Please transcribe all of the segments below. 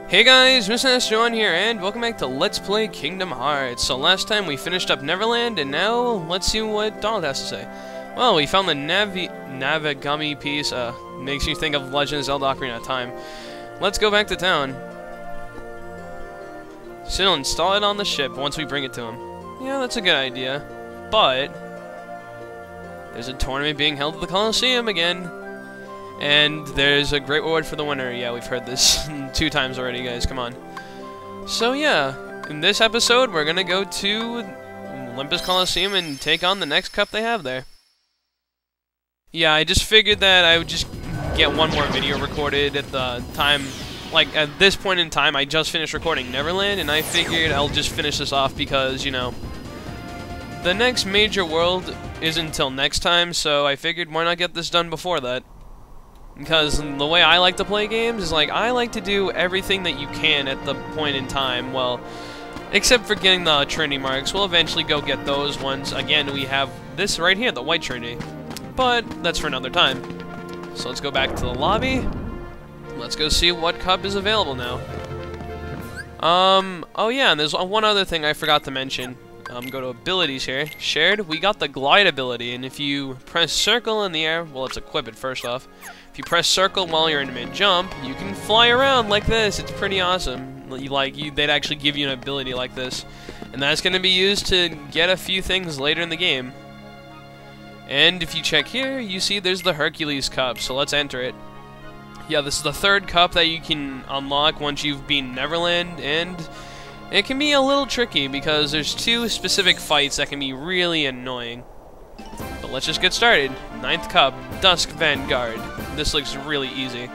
Hey guys, Mr. John here, and welcome back to Let's Play Kingdom Hearts. So last time we finished up Neverland, and now let's see what Donald has to say. Well, we found the Navigami piece. Makes you think of Legend of Zelda Ocarina of Time. Let's go back to town. So he'll install it on the ship once we bring it to him. Yeah, that's a good idea. But there's a tournament being held at the Coliseum again. And there's a great reward for the winner. Yeah, we've heard this 2 times already, guys. Come on. So, yeah. In this episode, we're going to go to Olympus Coliseum and take on the next cup they have there. Yeah, I just figured that I would just get one more video recorded at the time. Like, at this point in time, I just finished recording Neverland, and I figured I'll just finish this off because, you know, the next major world isn't until next time, so I figured why not get this done before that. Because the way I like to play games is, like, I like to do everything that you can at the point in time. Well, except for getting the Trinity marks. We'll eventually go get those ones. Again, we have this right here, the White Trinity. But that's for another time. So let's go back to the lobby. Let's go see what cup is available now. Oh yeah, and there's one other thing I forgot to mention. Go to abilities here. Shared, we got the glide ability, and if you press circle in the air, well, let's equip it first off. If you press circle while you're in mid-jump, you can fly around like this. It's pretty awesome. They'd actually give you an ability like this. And that's going to be used to get a few things later in the game. And if you check here, you see there's the Hercules cup, so let's enter it. Yeah, this is the 3rd cup that you can unlock once you've beaten Neverland, and it can be a little tricky because there's 2 specific fights that can be really annoying. But let's just get started. 9th cup, Dusk Vanguard. This looks really easy.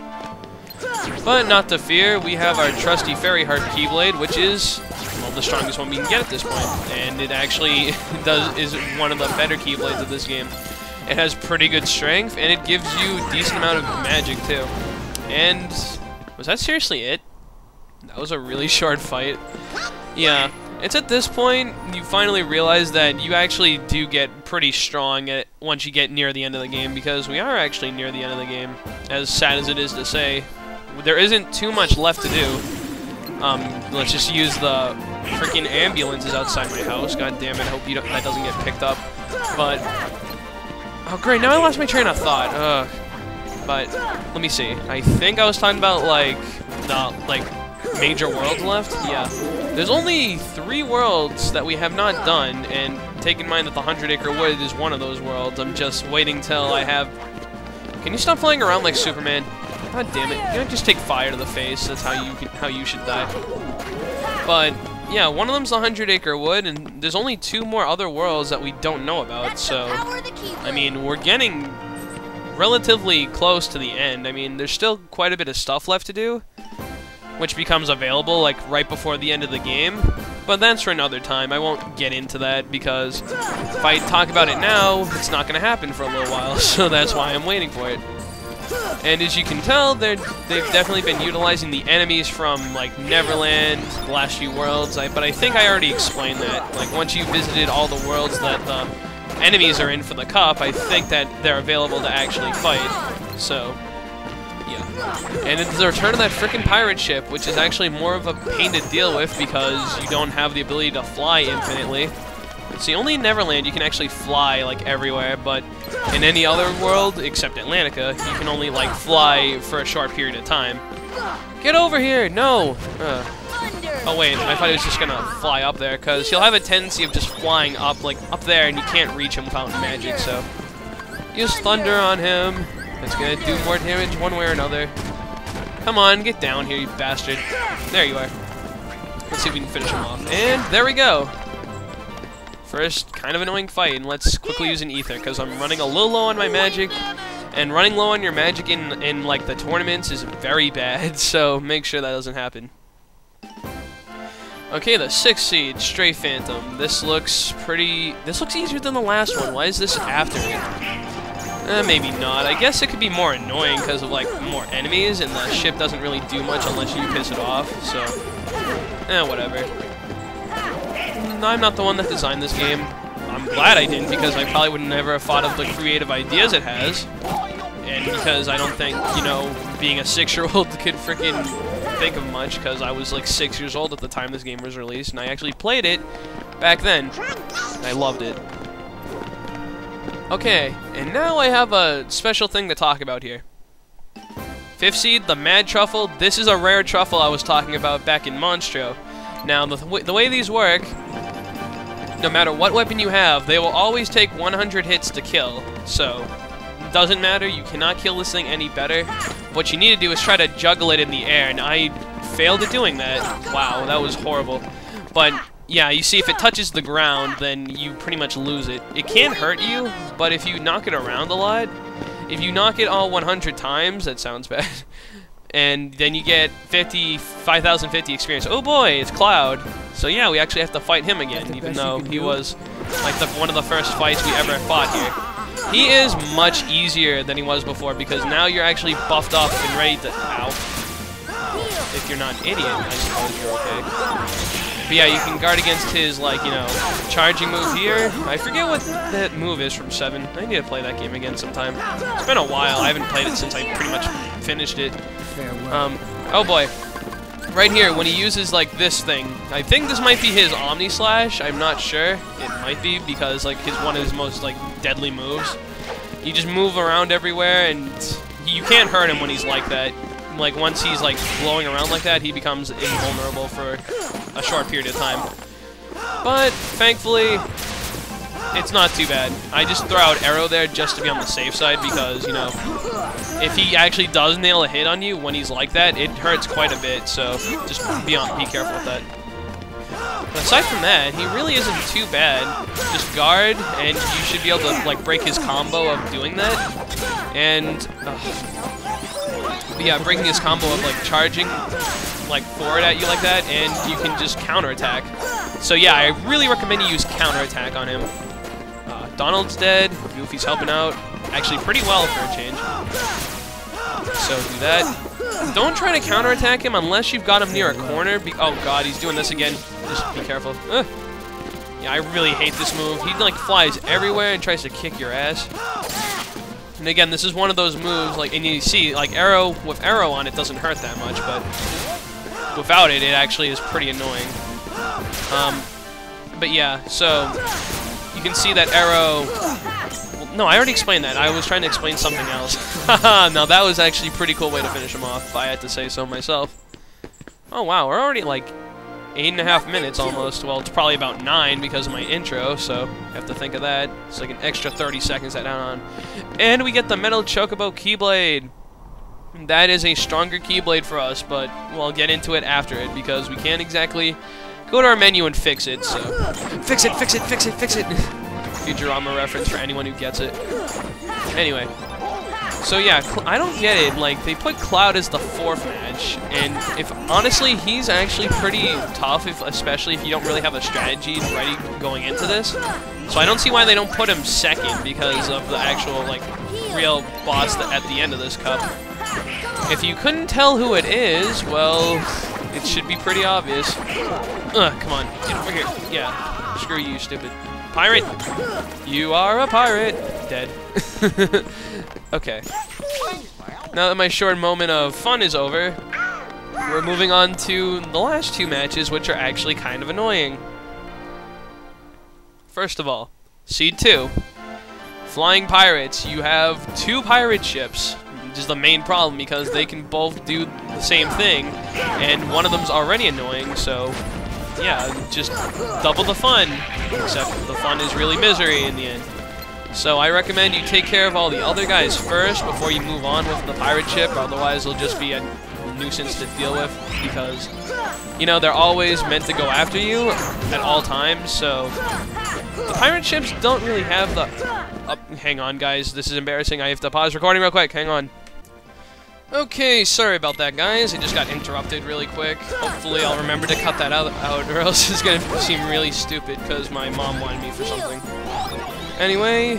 But not to fear, we have our trusty Fairy Heart Keyblade, which is, well, the strongest one we can get at this point. And it actually is one of the better Keyblades of this game. It has pretty good strength, and it gives you a decent amount of magic, too. And was that seriously it? That was a really short fight. Yeah, it's at this point you finally realize that you actually do get pretty strong once you get near the end of the game, because we are actually near the end of the game, as sad as it is to say. There isn't too much left to do. Let's just use the freaking ambulances outside my house. God damn it, I hope that doesn't get picked up. But, oh great, now I lost my train of thought. But, let me see. I think I was talking about, major worlds left? Yeah. There's only 3 worlds that we have not done, and take in mind that the 100-acre wood is one of those worlds. I'm just waiting till I have... Can you stop flying around like Superman? God damn it. You don't just take fire to the face. That's how you should die. But, yeah, one of them's the 100-acre wood, and there's only 2 more other worlds that we don't know about, so... I mean, we're getting relatively close to the end. I mean, there's still quite a bit of stuff left to do, which becomes available, like, right before the end of the game. But that's for another time. I won't get into that, because if I talk about it now, it's not going to happen for a little while, so that's why I'm waiting for it. And as you can tell, they've definitely been utilizing the enemies from, like, Neverland, the last few worlds, but I think I already explained that. Like, once you've visited all the worlds that the enemies are in for the cup, I think that they're available to actually fight, so... And it's the return of that frickin' pirate ship, which is actually more of a pain to deal with because you don't have the ability to fly infinitely. See, only in Neverland you can actually fly, like, everywhere, but in any other world, except Atlantica, you can only, like, fly for a short period of time. Get over here! No! Oh, wait, I thought he was just gonna fly up there, because he'll have a tendency of just flying up, like, up there, and you can't reach him without magic, so... Use Thunder on him. It's gonna do more damage one way or another. Come on, get down here, you bastard. There you are. Let's see if we can finish him off. And there we go. First, kind of annoying fight, and let's quickly use an ether, because I'm running a little low on my magic, and running low on your magic in like, the tournaments is very bad, so make sure that doesn't happen. Okay, the 6th seed, Stray Phantom. This looks easier than the last one. Why is this after it? Maybe not. I guess it could be more annoying because of, like, more enemies, and the ship doesn't really do much unless you piss it off, so... whatever. I'm not the one that designed this game. I'm glad I didn't, because I probably would never have thought of the creative ideas it has. And because I don't think, you know, being a 6-year-old could freaking think of much because I was like 6 years old at the time this game was released, and I actually played it back then. And I loved it. Okay, and now I have a special thing to talk about here. 5th seed, the Mad Truffle. This is a rare truffle I was talking about back in Monstro. Now, the way these work, no matter what weapon you have, they will always take 100 hits to kill. So, it doesn't matter, you cannot kill this thing any better. What you need to do is try to juggle it in the air, and I failed at doing that. Wow, that was horrible. But, yeah, you see, if it touches the ground, then you pretty much lose it. It can hurt you, but if you knock it around a lot, if you knock it all 100 times, that sounds bad, and then you get 5,050 experience. Oh boy, it's Cloud. So yeah, we actually have to fight him again, even though he was like one of the first fights we ever fought here. He is much easier than he was before because now you're actually buffed up and ready to... Ow. If you're not an idiot, I suppose you're okay. But yeah, you can guard against his, like, you know, charging move here. I forget what that move is from 7. I need to play that game again sometime. It's been a while. I haven't played it since I pretty much finished it. Oh boy. Right here, when he uses, like, this thing, I think this might be his Omni Slash. I'm not sure. It might be because, like, one of his most, like, deadly moves. You just move around everywhere, and you can't hurt him when he's like that. Like, once he's, like, blowing around like that, he becomes invulnerable for a short period of time. But, thankfully, it's not too bad. I just throw out arrow there just to be on the safe side because, you know, if he actually does nail a hit on you when he's like that, it hurts quite a bit, so just be careful with that. But aside from that, he really isn't too bad. Just guard, and you should be able to, like, break his combo of doing that. And, but yeah, breaking his combo of, like, charging, like, forward at you like that, and you can just counterattack. So yeah, I really recommend you use counterattack on him. Donald's dead, Goofy's helping out, actually pretty well for a change. So do that. Don't try to counterattack him unless you've got him near a corner. Oh god, he's doing this again. Just be careful. Yeah, I really hate this move. He, like, flies everywhere and tries to kick your ass. And again, this is one of those moves, like, and you see, like, with arrow on it doesn't hurt that much, but without it, it actually is pretty annoying. But yeah, so you can see that arrow. Well, no, I already explained that. I was trying to explain something else. No, that was actually a pretty cool way to finish him off, if I had to say so myself. Oh wow, we're already like 8.5 minutes almost. Well, it's probably about 9 because of my intro, so I have to think of that. It's like an extra 30 seconds to add on. And we get the Metal Chocobo Keyblade. That is a stronger Keyblade for us, but we'll get into it after it because we can't exactly go to our menu and fix it, so... Fix it, fix it, fix it, fix it! Futurama reference for anyone who gets it. Anyway. So yeah, I don't get it, like, they put Cloud as the 4th match, and honestly, he's actually pretty tough, especially if you don't really have a strategy ready going into this. So I don't see why they don't put him 2nd because of the actual, like, real boss at the end of this cup. If you couldn't tell who it is, well, it should be pretty obvious. Come on, get over here. Yeah, screw you, stupid. Pirate! You are a pirate! Dead. Okay. Now that my short moment of fun is over, we're moving on to the last 2 matches, which are actually kind of annoying. First of all, Seed 2. Flying Pirates. You have 2 pirate ships, which is the main problem because they can both do the same thing, and one of them's already annoying, so yeah, just double the fun, except the fun is really misery in the end. So I recommend you take care of all the other guys first before you move on with the pirate ship, otherwise it'll just be a nuisance to deal with because, you know, they're always meant to go after you at all times, so the pirate ships don't really have the... hang on, guys, this is embarrassing. I have to pause recording real quick. Hang on. Okay, sorry about that, guys. I just got interrupted really quick. Hopefully I'll remember to cut that out or else it's going to seem really stupid because my mom wanted me for something. Anyway,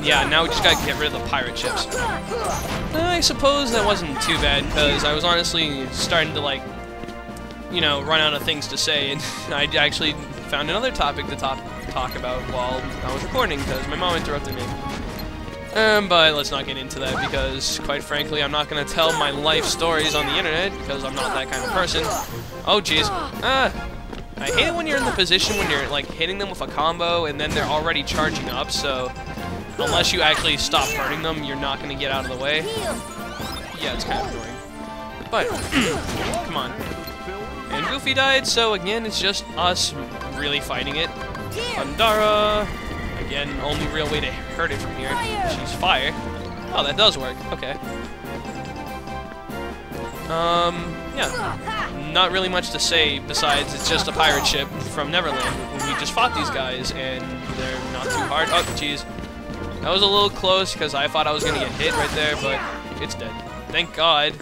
yeah, now we just gotta get rid of the pirate ships. I suppose that wasn't too bad, because I was honestly starting to, like, you know, run out of things to say, and I actually found another topic to talk about while I was recording, because my mom interrupted me. But let's not get into that because, quite frankly, I'm not going to tell my life stories on the internet because I'm not that kind of person. Oh, jeez. I hate it when you're in the position when you're, like, hitting them with a combo and then they're already charging up, so unless you actually stop hurting them, you're not going to get out of the way. Yeah, it's kind of annoying. But, come on. And Goofy died, so again, it's just us really fighting it. Pandara. Again, only real way to hurt it from here. She's fire. Oh, that does work. Okay. Yeah. Not really much to say besides it's just a pirate ship from Neverland. We just fought these guys, and they're not too hard. Oh, jeez. That was a little close because I thought I was going to get hit right there, but it's dead. Thank God.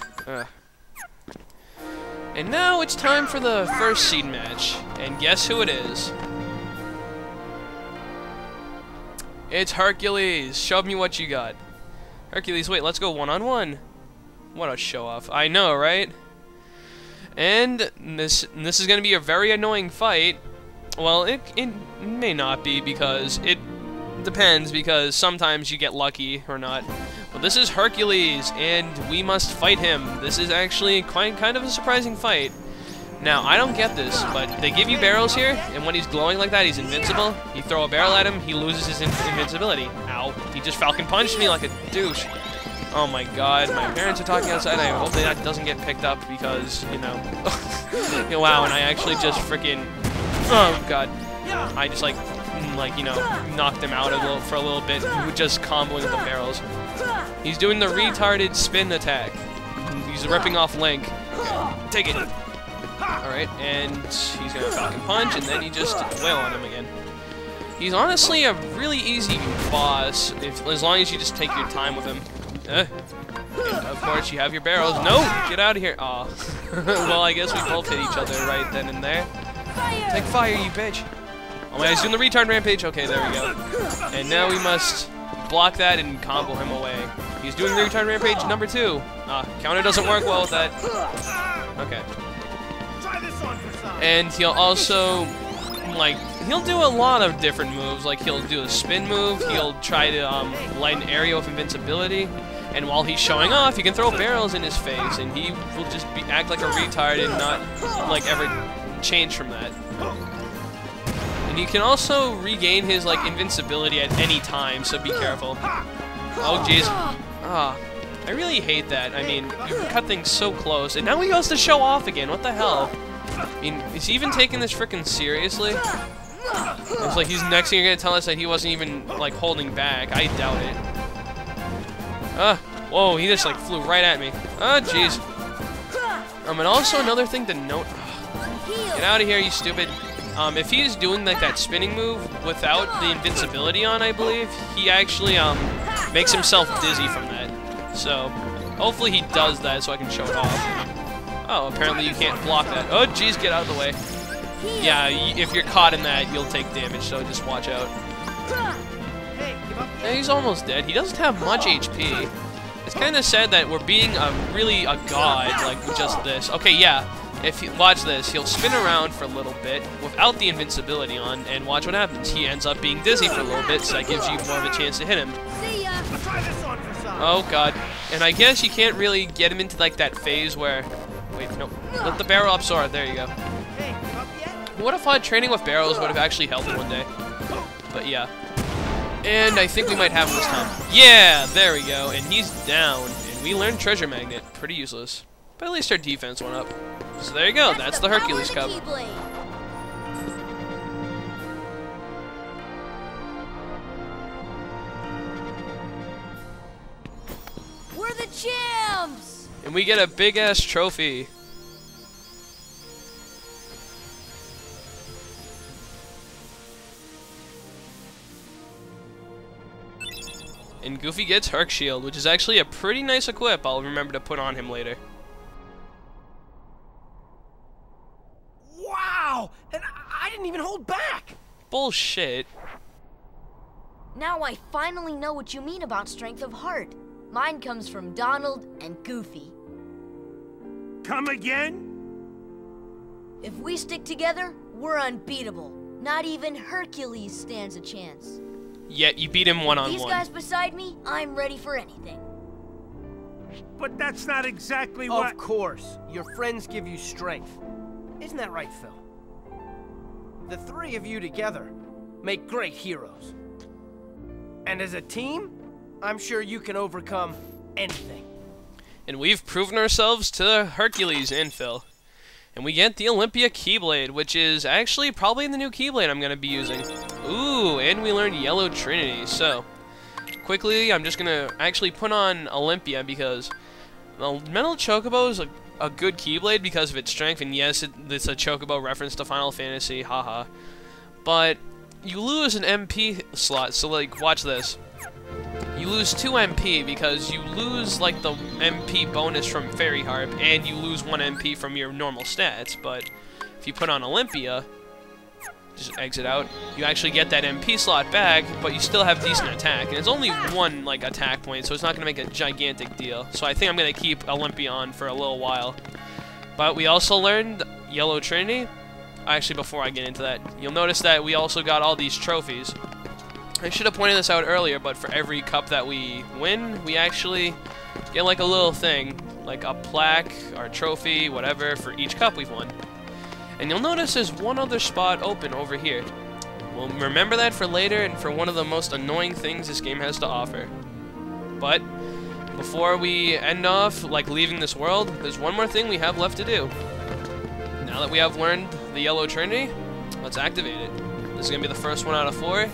And now it's time for the first seed match. And guess who it is? It's Hercules. Show me what you got. Hercules, wait, let's go one-on-one. What a show-off. I know, right? And this is going to be a very annoying fight. Well, it may not be because it depends because sometimes you get lucky or not. But this is Hercules, and we must fight him. This is actually kind of a surprising fight. Now, I don't get this, but they give you barrels here, and when he's glowing like that, he's invincible. You throw a barrel at him, he loses his invincibility. Ow. He just falcon punched me like a douche. Oh my god, my parents are talking outside, I hope that doesn't get picked up because, you know. Wow, and I actually just freaking... Oh god. I just like, you know, knocked him out for a little bit, just comboing with the barrels. He's doing the retarded spin attack. He's ripping off Link. Okay, take it. Alright, and he's gonna falcon punch, and then you just wail on him again. He's honestly a really easy boss, as long as you just take your time with him. And of course, you have your barrels. No! Get out of here! Aw. Well, I guess we both hit each other right then and there. Take fire, you bitch! Oh my god, he's doing the retard rampage. Okay, there we go. And now we must block that and combo him away. He's doing the retard rampage number 2. Counter doesn't work well with that. Okay. And he'll also, like, he'll do a lot of different moves. Like, he'll do a spin move. He'll try to light an area with invincibility. And while he's showing off, you can throw barrels in his face, and he will just act like a retard and not, like, ever change from that. And you can also regain his, like, invincibility at any time, so be careful. Oh, jeez. I really hate that. I mean, you cut things so close, and now he goes to show off again. What the hell? I mean, is he even taking this frickin' seriously? It's like he's next thing you're gonna tell us that he wasn't even, like, holding back. I doubt it. Whoa, he just, like, flew right at me. Jeez. And also another thing to note. Get out of here, you stupid. If he's doing, like, that spinning move without the invincibility on, I believe, he actually, makes himself dizzy from that. So, hopefully he does that so I can show it off. Oh, apparently you can't block that. Oh, jeez, get out of the way. Yeah, if you're caught in that, you'll take damage, so just watch out. Yeah, he's almost dead. He doesn't have much HP. It's kind of sad that we're being really a god, like just this. Okay, yeah. If you watch this, he'll spin around for a little bit without the invincibility on, and watch what happens. He ends up being dizzy for a little bit, so that gives you more of a chance to hit him. Oh god. And I guess you can't really get him into like that phase where... Wait, no. Let the barrel absorb. There you go. What if training with barrels would have actually helped one day? But yeah. And I think we might have him this time. Yeah, there we go. And he's down. And we learned Treasure Magnet. Pretty useless. But at least our defense went up. So there you go. That's the Hercules Cup. We're the champs! And we get a big-ass trophy. And Goofy gets Herc Shield, which is actually a pretty nice equip. I'll remember to put on him later. Wow! And I didn't even hold back! Bullshit. Now I finally know what you mean about strength of heart. Mine comes from Donald and Goofy. Come again? If we stick together, we're unbeatable. Not even Hercules stands a chance. Yet you beat him These one-on-one. guys beside me, I'm ready for anything. But that's not exactly what... Of course. Your friends give you strength. Isn't that right, Phil? The three of you together make great heroes. And as a team, I'm sure you can overcome anything. And we've proven ourselves to Hercules and Phil. And we get the Olympia Keyblade, which is actually probably the new Keyblade I'm going to be using. Ooh, and we learned Yellow Trinity. So, quickly, I'm just going to actually put on Olympia because the Metal Chocobo is a good Keyblade because of its strength. And yes, it's a Chocobo reference to Final Fantasy, haha. But you lose an MP slot, so like, watch this. You lose 2 MP because you lose like the MP bonus from Fairy Harp, and you lose 1 MP from your normal stats. But if you put on Olympia, just exit out, you actually get that MP slot back, but you still have decent attack. And it's only 1 like attack point, so it's not going to make a gigantic deal. So I think I'm going to keep Olympia on for a little while. But we also learned Yellow Trinity. Actually, before I get into that, you'll notice that we also got all these trophies. I should have pointed this out earlier, but for every cup that we win, we actually get like a little thing, like a plaque or a trophy, whatever, for each cup we've won. And you'll notice there's one other spot open over here. We'll remember that for later and for one of the most annoying things this game has to offer. But before we end off, like leaving this world, there's one more thing we have left to do. Now that we have learned the Yellow Trinity, let's activate it. This is going to be the first one out of 4.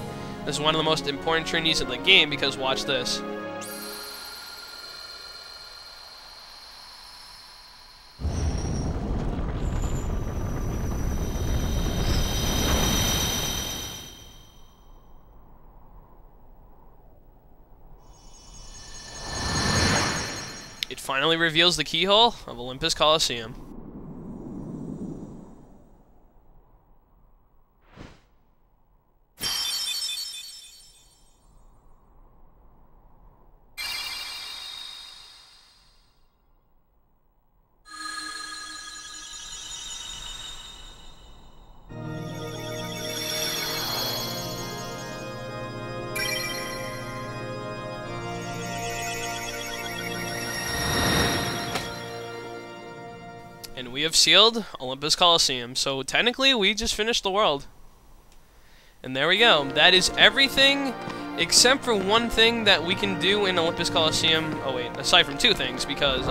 This is one of the most important trinities in the game because watch this. It finally reveals the keyhole of Olympus Coliseum. And we have sealed Olympus Coliseum, so technically we just finished the world. And there we go. That is everything except for one thing that we can do in Olympus Coliseum. Oh wait, aside from 2 things, because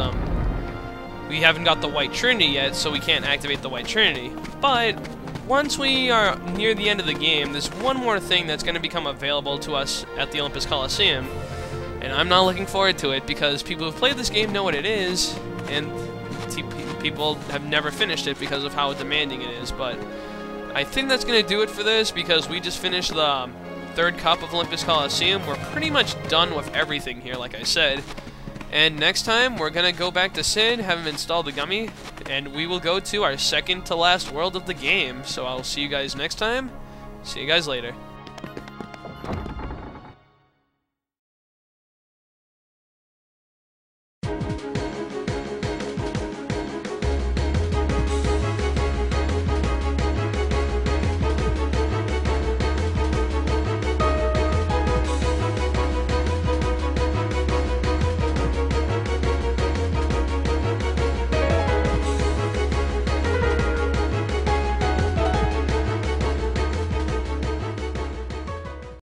we haven't got the White Trinity yet, so we can't activate the White Trinity. But once we are near the end of the game, there's one more thing that's going to become available to us at the Olympus Coliseum. And I'm not looking forward to it because people who've played this game know what it is, and people have never finished it because of how demanding it is. But I think that's going to do it for this because we just finished the 3rd cup of Olympus Coliseum. We're pretty much done with everything here, like I said. And next time, we're going to go back to Sid, have him install the gummy, and we will go to our second to last world of the game. So I'll see you guys next time. See you guys later.